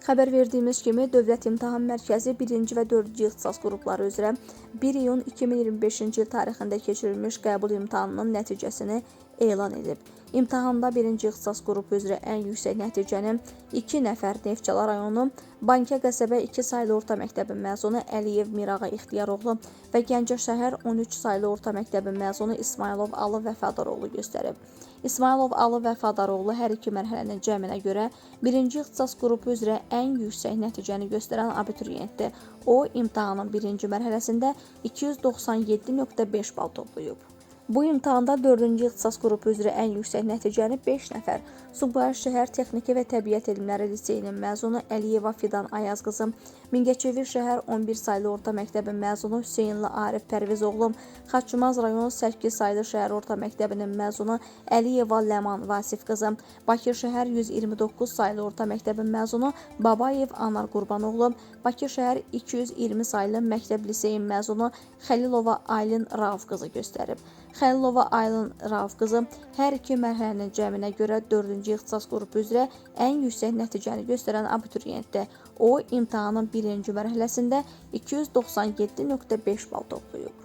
Xəbər verdiyimiz kimi, Dövlət İmtahan Mərkəzi 1-ci və 4-cü ixtisas qrupları üzrə 1 iyun 2025-ci il tarixində keçirilmiş qəbul imtahanının nəticəsini elan edib. İmtahanda 1-ci ixtisas qrupu üzrə ən yüksək nəticəni 2 nəfər Neftçala rayonu Bankə qəsəbə 2 saylı orta məktəbin məzunu Əliyev Mirağa İxtiyaroğlu və Gəncə şəhər 13 saylı orta məktəbin məzunu İsmailov Alı Vəfadaroğlu göstərib. İsmailov Alı Vəfadaroğlu hər iki mərhələnin cəminə görə 1-ci ixtisas qrupu üzrə ən yüksək nəticəni göstərən abituriyentdir. O, imtahanın 1-ci mərhələsində 297,5 bal toplayıb. Bu imtahanda 4-cü ixtisas qrupu üzrə ən yüksək nəticəni 5 nəfər Sumqayıt şəhər Texniki və Təbiət Elmləri Liseyinin məzunu Əliyeva Fidan Ayaz qızı, Mingəçevir şəhər 11 saylı orta məktəbin məzunu Hüseynli Arif Pərvizoğlu, Xaçmaz rayon 8 saylı şəhər orta məktəbinin məzunu Əliyeva Ləman Vasif qızı, Bakı şəhər 129 saylı orta məktəbin məzunu Babayev Anar Qurbanoğlu, Bakı şəhər 220 saylı məktəb liseyin məzunu Xəlilova Aylin Rauf qızı göstərib. Xəlilova Aylin Rauf qızı hər iki mərhələnin cəminə görə 4-cü ixtisas qrupu üzrə ən yüksək nəticəni göstərən abituriyentdir. O, imtahanın 1-ci mərhələsində 297,5 bal toplayıb.